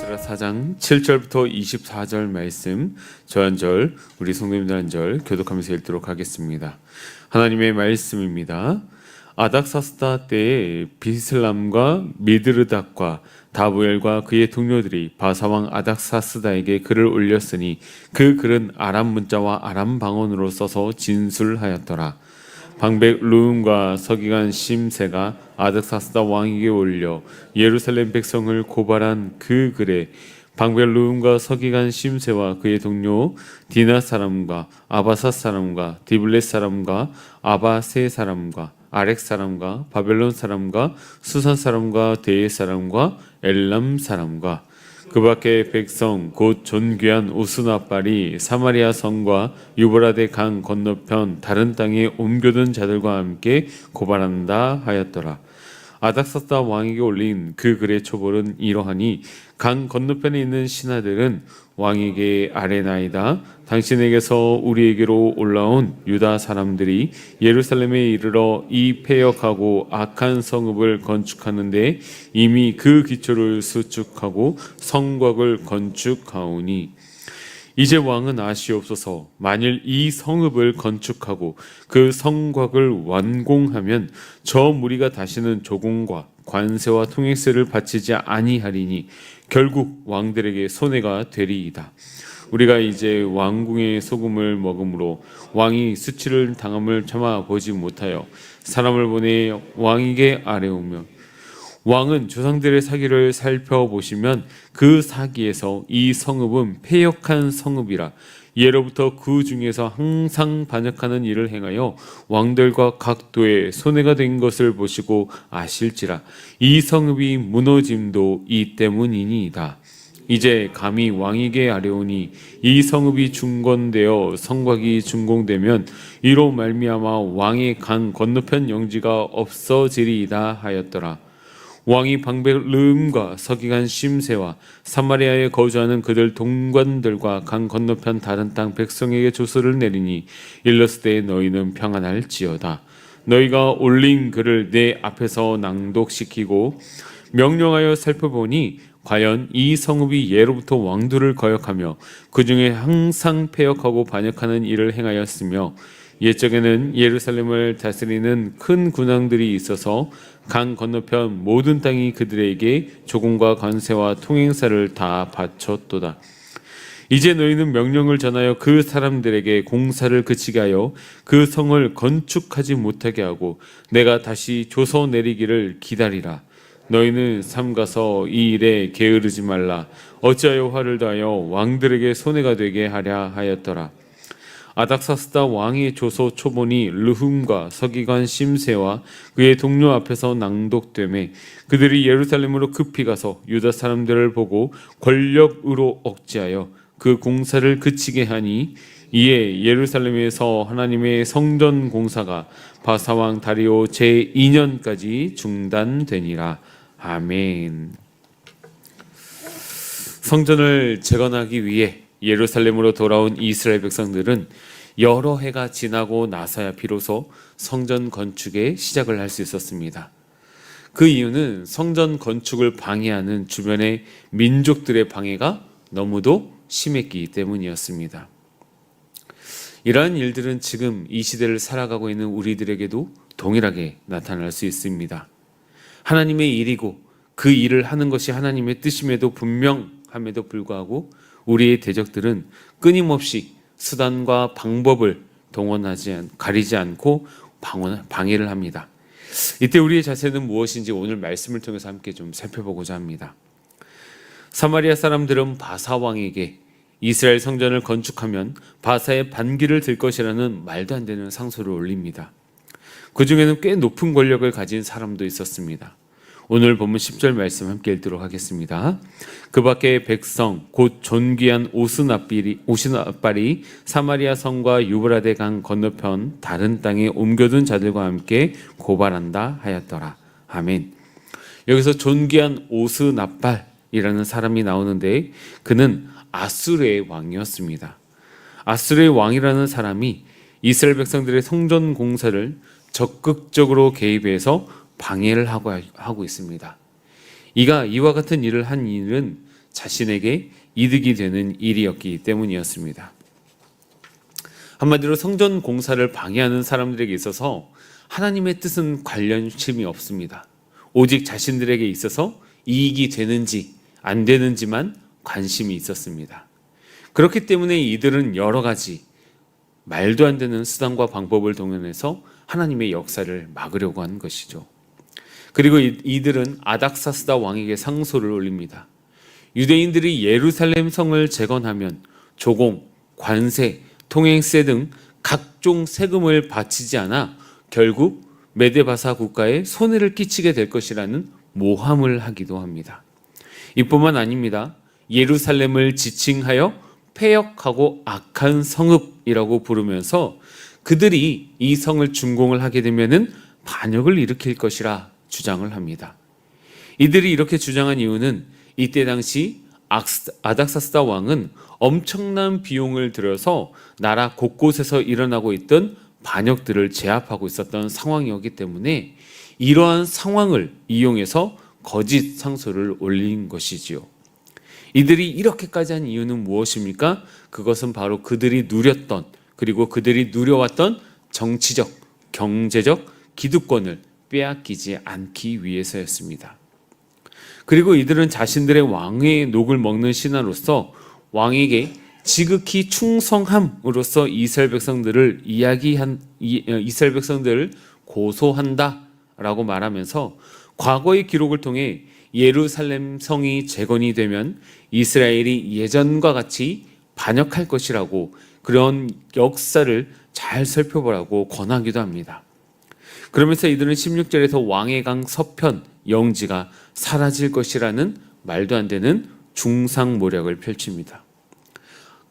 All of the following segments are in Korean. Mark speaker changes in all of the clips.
Speaker 1: 에스라 4장 7절부터 24절 말씀 저 한 절 우리 성도님들 한 절 교독하면서 읽도록 하겠습니다. 하나님의 말씀입니다. 아닥사스다 때에 비슬람과 미드르닥과 다부엘과 그의 동료들이 바사왕 아닥사스다에게 글을 올렸으니 그 글은 아람 문자와 아람 방언으로 써서 진술하였더라. 방백 루음과 서기관 심세가 아닥사스다 왕에게 올려 예루살렘 백성을 고발한 그 글에 방백 루음과 서기관 심세와 그의 동료 디나 사람과 아바사 사람과 디블렛 사람과 아바세 사람과 아렉 사람과 바벨론 사람과 수산 사람과 데에 사람과 엘람 사람과 그 밖에 백성 곧 존귀한 우스나빨이 사마리아 성과 유브라데 강 건너편 다른 땅에 옮겨둔 자들과 함께 고발한다 하였더라. 아닥사스다 왕에게 올린 그 글의 초벌은 이러하니 강 건너편에 있는 신하들은 왕에게 아뢰나이다. 당신에게서 우리에게로 올라온 유다 사람들이 예루살렘에 이르러 이 패역하고 악한 성읍을 건축하는데 이미 그 기초를 수축하고 성곽을 건축하오니 이제 왕은 아시옵소서. 만일 이 성읍을 건축하고 그 성곽을 완공하면 저 무리가 다시는 조공과 관세와 통행세를 바치지 아니하리니 결국 왕들에게 손해가 되리이다. 우리가 이제 왕궁의 소금을 먹음으로 왕이 수치를 당함을 참아 보지 못하여 사람을 보내 왕에게 아뢰오며 왕은 조상들의 사기를 살펴보시면 그 사기에서 이 성읍은 패역한 성읍이라 예로부터 그 중에서 항상 반역하는 일을 행하여 왕들과 각도에 손해가 된 것을 보시고 아실지라 이 성읍이 무너짐도 이 때문이니이다. 이제 감히 왕에게 아뢰오니 이 성읍이 중건되어 성곽이 준공되면 이로 말미암아 왕의 강 건너편 영지가 없어지리이다 하였더라. 왕이 방백 르음과 서기관 심세와 사마리아에 거주하는 그들 동관들과 강 건너편 다른 땅 백성에게 조서를 내리니 일렀을 너희는 평안할지어다. 너희가 올린 글을 내 앞에서 낭독시키고 명령하여 살펴보니 과연 이 성읍이 예로부터 왕들을 거역하며 그 중에 항상 패역하고 반역하는 일을 행하였으며 옛적에는 예루살렘을 다스리는 큰 군왕들이 있어서 강 건너편 모든 땅이 그들에게 조공과 관세와 통행사를 다 바쳤도다. 이제 너희는 명령을 전하여 그 사람들에게 공사를 그치게 하여 그 성을 건축하지 못하게 하고 내가 다시 조서 내리기를 기다리라. 너희는 삼가서 이 일에 게으르지 말라. 어찌하여 화를 더하여 왕들에게 손해가 되게 하랴 하였더라. 아닥사스다 왕의 조서 초본이 르훔과 서기관 심세와 그의 동료 앞에서 낭독되매 그들이 예루살렘으로 급히 가서 유다 사람들을 보고 권력으로 억제하여 그 공사를 그치게 하니 이에 예루살렘에서 하나님의 성전 공사가 바사왕 다리오 제2년까지 중단되니라. 아멘. 성전을 재건하기 위해 예루살렘으로 돌아온 이스라엘 백성들은 여러 해가 지나고 나서야 비로소 성전 건축에 시작을 할 수 있었습니다. 그 이유는 성전 건축을 방해하는 주변의 민족들의 방해가 너무도 심했기 때문이었습니다. 이러한 일들은 지금 이 시대를 살아가고 있는 우리들에게도 동일하게 나타날 수 있습니다. 하나님의 일이고 그 일을 하는 것이 하나님의 뜻임에도 분명함에도 불구하고 우리의 대적들은 끊임없이 수단과 방법을 가리지 않고 방해를 합니다. 이때 우리의 자세는 무엇인지 오늘 말씀을 통해서 함께 좀 살펴보고자 합니다. 사마리아 사람들은 바사 왕에게 이스라엘 성전을 건축하면 바사의 반기를 들 것이라는 말도 안 되는 상소를 올립니다. 그 중에는 꽤 높은 권력을 가진 사람도 있었습니다. 오늘 본문 10절 말씀 함께 읽도록 하겠습니다. 그 밖에 백성 곧 존귀한 오스나빨이 사마리아 성과 유브라데 강 건너편 다른 땅에 옮겨둔 자들과 함께 고발한다 하였더라. 아멘. 여기서 존귀한 오스나빨이라는 사람이 나오는데 그는 아수르의 왕이었습니다. 아수르의 왕이라는 사람이 이스라엘 백성들의 성전 공사를 적극적으로 개입해서 방해를 하고 있습니다. 이가 이와 같은 일을 한 이유는 자신에게 이득이 되는 일이었기 때문이었습니다. 한마디로 성전 공사를 방해하는 사람들에게 있어서 하나님의 뜻은 관련심이 없습니다. 오직 자신들에게 있어서 이익이 되는지 안 되는지만 관심이 있었습니다. 그렇기 때문에 이들은 여러 가지 말도 안 되는 수단과 방법을 동원해서 하나님의 역사를 막으려고 한 것이죠. 그리고 이들은 아닥사스다 왕에게 상소를 올립니다. 유대인들이 예루살렘 성을 재건하면 조공, 관세, 통행세 등 각종 세금을 바치지 않아 결국 메데바사 국가에 손해를 끼치게 될 것이라는 모함을 하기도 합니다. 이뿐만 아닙니다. 예루살렘을 지칭하여 패역하고 악한 성읍이라고 부르면서 그들이 이 성을 준공을 하게 되면은 반역을 일으킬 것이라 주장을 합니다. 이들이 이렇게 주장한 이유는 이때 당시 아닥사스다 왕은 엄청난 비용을 들여서 나라 곳곳에서 일어나고 있던 반역들을 제압하고 있었던 상황이었기 때문에 이러한 상황을 이용해서 거짓 상소를 올린 것이지요. 이들이 이렇게까지 한 이유는 무엇입니까? 그것은 바로 그들이 누렸던 그리고 그들이 누려왔던 정치적, 경제적 기득권을 빼앗기지 않기 위해서였습니다. 그리고 이들은 자신들의 왕의 녹을 먹는 신하로서 왕에게 지극히 충성함으로써 이스라엘 백성들을 고소한다라고 말하면서 과거의 기록을 통해 예루살렘 성이 재건이 되면 이스라엘이 예전과 같이 반역할 것이라고 그런 역사를 잘 살펴보라고 권하기도 합니다. 그러면서 이들은 16절에서 왕의 강 서편 영지가 사라질 것이라는 말도 안 되는 중상모략을 펼칩니다.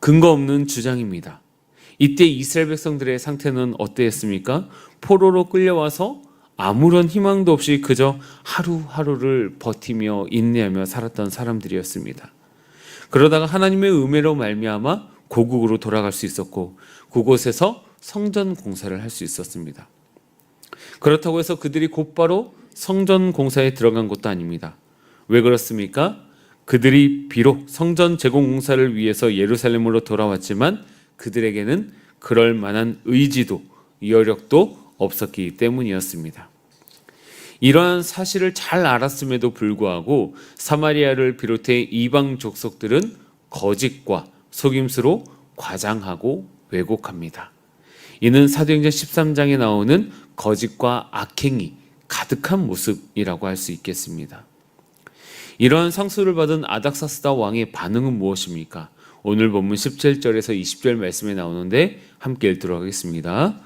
Speaker 1: 근거 없는 주장입니다. 이때 이스라엘 백성들의 상태는 어땠습니까? 포로로 끌려와서 아무런 희망도 없이 그저 하루하루를 버티며 인내하며 살았던 사람들이었습니다. 그러다가 하나님의 은혜로 말미암아 고국으로 돌아갈 수 있었고 그곳에서 성전 공사를 할 수 있었습니다. 그렇다고 해서 그들이 곧바로 성전 공사에 들어간 것도 아닙니다. 왜 그렇습니까? 그들이 비록 성전 재건 공사를 위해서 예루살렘으로 돌아왔지만 그들에게는 그럴 만한 의지도 여력도 없었기 때문이었습니다. 이러한 사실을 잘 알았음에도 불구하고 사마리아를 비롯해 이방 족속들은 거짓과 속임수로 과장하고 왜곡합니다. 이는 사도행전 13장에 나오는 거짓과 악행이 가득한 모습이라고 할 수 있겠습니다. 이러한 상소를 받은 아닥사스다 왕의 반응은 무엇입니까? 오늘 본문 17절에서 20절 말씀에 나오는데 함께 읽도록 하겠습니다.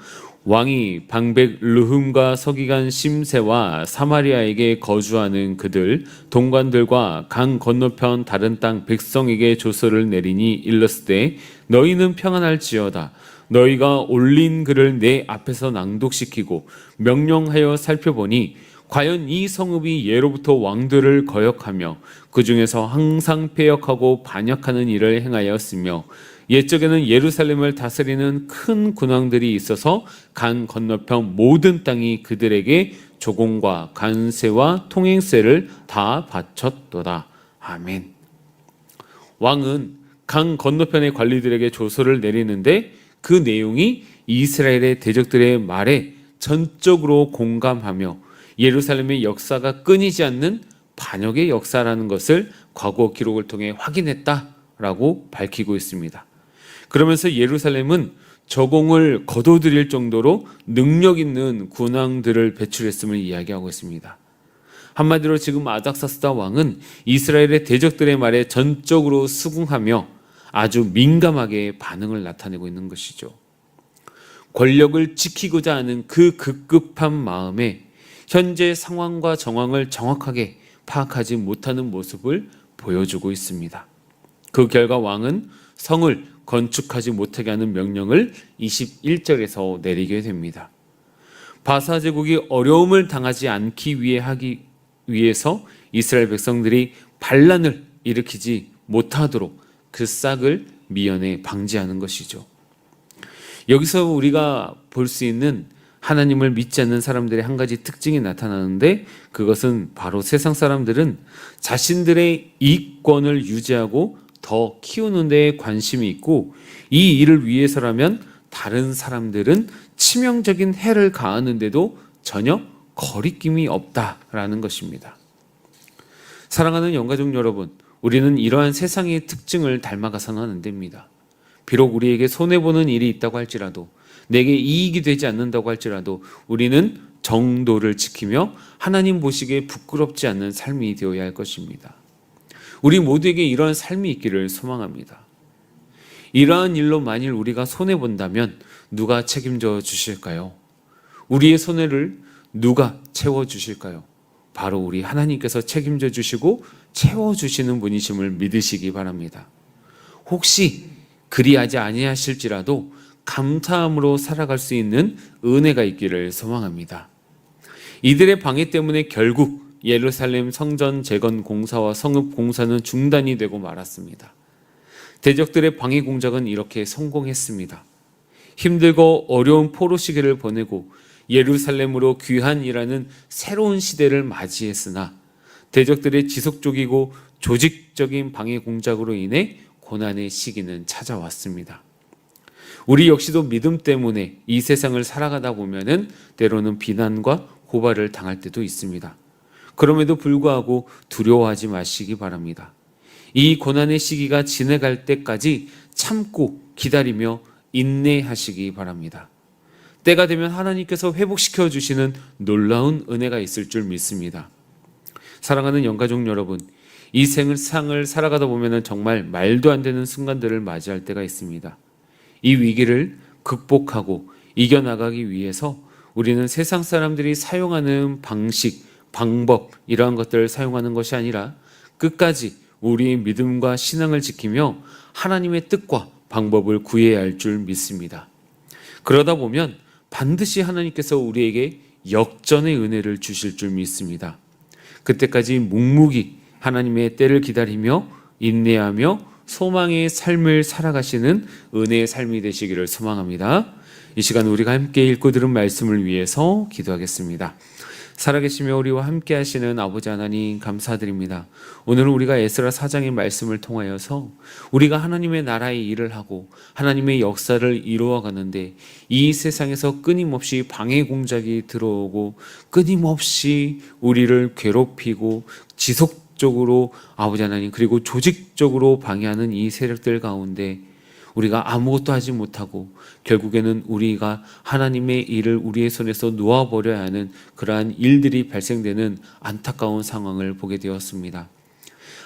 Speaker 1: 왕이 방백 르흠과 서기관 심세와 사마리아에게 거주하는 그들 동관들과 강 건너편 다른 땅 백성에게 조서를 내리니 일렀으되 너희는 평안할지어다. 너희가 올린 글을 내 앞에서 낭독시키고 명령하여 살펴보니 과연 이 성읍이 예로부터 왕들을 거역하며 그 중에서 항상 패역하고 반역하는 일을 행하였으며 옛적에는 예루살렘을 다스리는 큰 군왕들이 있어서 강 건너편 모든 땅이 그들에게 조공과 관세와 통행세를 다 바쳤도다. 아멘. 왕은 강 건너편의 관리들에게 조서를 내리는데 그 내용이 이스라엘의 대적들의 말에 전적으로 공감하며 예루살렘의 역사가 끊이지 않는 반역의 역사라는 것을 과거 기록을 통해 확인했다라고 밝히고 있습니다. 그러면서 예루살렘은 저공을 거둬들일 정도로 능력 있는 군왕들을 배출했음을 이야기하고 있습니다. 한마디로 지금 아닥사스다 왕은 이스라엘의 대적들의 말에 전적으로 수긍하며 아주 민감하게 반응을 나타내고 있는 것이죠. 권력을 지키고자 하는 그 급급한 마음에 현재 상황과 정황을 정확하게 파악하지 못하는 모습을 보여주고 있습니다. 그 결과 왕은 성을 건축하지 못하게 하는 명령을 21절에서 내리게 됩니다. 바사 제국이 어려움을 당하지 않기 위해서 이스라엘 백성들이 반란을 일으키지 못하도록 그 싹을 미연에 방지하는 것이죠. 여기서 우리가 볼 수 있는 하나님을 믿지 않는 사람들의 한 가지 특징이 나타나는데, 그것은 바로 세상 사람들은 자신들의 이익권을 유지하고 더 키우는 데에 관심이 있고, 이 일을 위해서라면 다른 사람들은 치명적인 해를 가하는데도 전혀 거리낌이 없다라는 것입니다. 사랑하는 영가족 여러분, 우리는 이러한 세상의 특징을 닮아가서는 안 됩니다. 비록 우리에게 손해보는 일이 있다고 할지라도, 내게 이익이 되지 않는다고 할지라도 우리는 정도를 지키며 하나님 보시기에 부끄럽지 않는 삶이 되어야 할 것입니다. 우리 모두에게 이러한 삶이 있기를 소망합니다. 이러한 일로 만일 우리가 손해본다면 누가 책임져 주실까요? 우리의 손해를 누가 채워주실까요? 바로 우리 하나님께서 책임져 주시고 채워주시는 분이심을 믿으시기 바랍니다. 혹시 그리하지 아니하실지라도 감사함으로 살아갈 수 있는 은혜가 있기를 소망합니다. 이들의 방해 때문에 결국 예루살렘 성전 재건 공사와 성읍 공사는 중단이 되고 말았습니다. 대적들의 방해 공작은 이렇게 성공했습니다. 힘들고 어려운 포로 시기를 보내고 예루살렘으로 귀환이라는 새로운 시대를 맞이했으나 대적들의 지속적이고 조직적인 방해 공작으로 인해 고난의 시기는 찾아왔습니다. 우리 역시도 믿음 때문에 이 세상을 살아가다 보면은 때로는 비난과 고발을 당할 때도 있습니다. 그럼에도 불구하고 두려워하지 마시기 바랍니다. 이 고난의 시기가 지나갈 때까지 참고 기다리며 인내하시기 바랍니다. 때가 되면 하나님께서 회복시켜 주시는 놀라운 은혜가 있을 줄 믿습니다. 사랑하는 영가족 여러분, 이 세상을 살아가다 보면 정말 말도 안 되는 순간들을 맞이할 때가 있습니다. 이 위기를 극복하고 이겨나가기 위해서 우리는 세상 사람들이 사용하는 방식, 방법 이러한 것들을 사용하는 것이 아니라 끝까지 우리의 믿음과 신앙을 지키며 하나님의 뜻과 방법을 구해야 할 줄 믿습니다. 그러다 보면 반드시 하나님께서 우리에게 역전의 은혜를 주실 줄 믿습니다. 그때까지 묵묵히 하나님의 때를 기다리며 인내하며 소망의 삶을 살아가시는 은혜의 삶이 되시기를 소망합니다. 이 시간 우리가 함께 읽고 들은 말씀을 위해서 기도하겠습니다. 살아계시며 우리와 함께 하시는 아버지 하나님 감사드립니다. 오늘은 우리가 에스라 4장의 말씀을 통하여서 우리가 하나님의 나라의 일을 하고 하나님의 역사를 이루어 가는데 이 세상에서 끊임없이 방해 공작이 들어오고 끊임없이 우리를 괴롭히고 지속적으로 아버지 하나님 그리고 조직적으로 방해하는 이 세력들 가운데 우리가 아무것도 하지 못하고 결국에는 우리가 하나님의 일을 우리의 손에서 놓아버려야 하는 그러한 일들이 발생되는 안타까운 상황을 보게 되었습니다.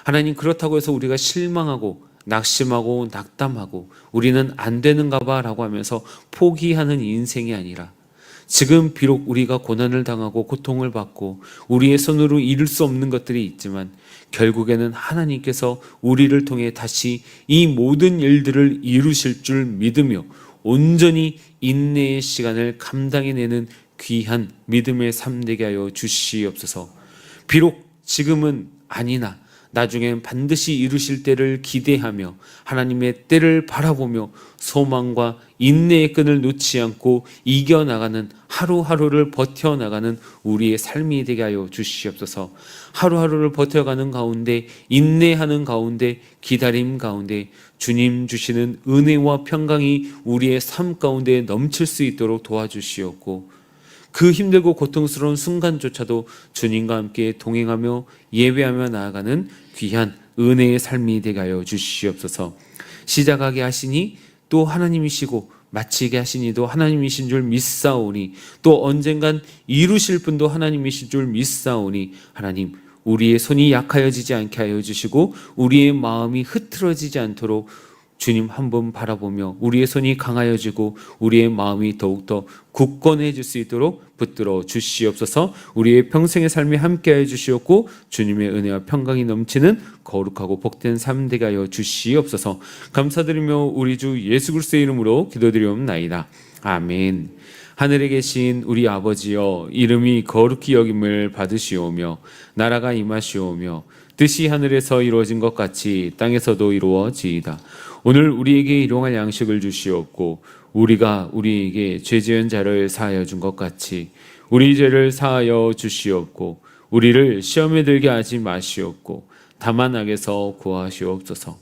Speaker 1: 하나님, 그렇다고 해서 우리가 실망하고 낙심하고 낙담하고 우리는 안 되는가 봐 라고 하면서 포기하는 인생이 아니라 지금 비록 우리가 고난을 당하고 고통을 받고 우리의 손으로 이룰 수 없는 것들이 있지만 결국에는 하나님께서 우리를 통해 다시 이 모든 일들을 이루실 줄 믿으며 온전히 인내의 시간을 감당해내는 귀한 믿음의 삶 되게 하여 주시옵소서. 비록 지금은 아니나 나중엔 반드시 이루실 때를 기대하며 하나님의 때를 바라보며 소망과 인내의 끈을 놓지 않고 이겨나가는 하루하루를 버텨나가는 우리의 삶이 되게 하여 주시옵소서. 하루하루를 버텨가는 가운데 인내하는 가운데 기다림 가운데 주님 주시는 은혜와 평강이 우리의 삶 가운데 넘칠 수 있도록 도와주시옵고 그 힘들고 고통스러운 순간조차도 주님과 함께 동행하며 예배하며 나아가는 귀한 은혜의 삶이 되게 하여 주시옵소서. 시작하게 하시니 또 하나님이시고 마치게 하시니도 하나님이신 줄 믿사오니 또 언젠간 이루실 분도 하나님이신 줄 믿사오니 하나님 우리의 손이 약하여지지 않게 하여 주시고 우리의 마음이 흐트러지지 않도록 주님 한 번 바라보며 우리의 손이 강하여지고 우리의 마음이 더욱더 굳건해질 수 있도록 붙들어 주시옵소서. 우리의 평생의 삶이 함께하여 주시옵고 주님의 은혜와 평강이 넘치는 거룩하고 복된 삶 되게 하여 주시옵소서. 감사드리며 우리 주 예수 그리스도의 이름으로 기도드리옵나이다. 아멘. 하늘에 계신 우리 아버지여, 이름이 거룩히 여김을 받으시오며 나라가 임하시오며 뜻이 하늘에서 이루어진 것 같이 땅에서도 이루어지이다. 오늘 우리에게 일용할 양식을 주시옵고 우리가 우리에게 죄 지은 자를 사하여 준 것 같이 우리 죄를 사하여 주시옵고 우리를 시험에 들게 하지 마시옵고 다만 악에서 구하시옵소서.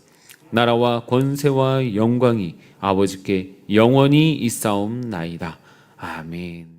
Speaker 1: 나라와 권세와 영광이 아버지께 영원히 있사옵나이다. 아멘.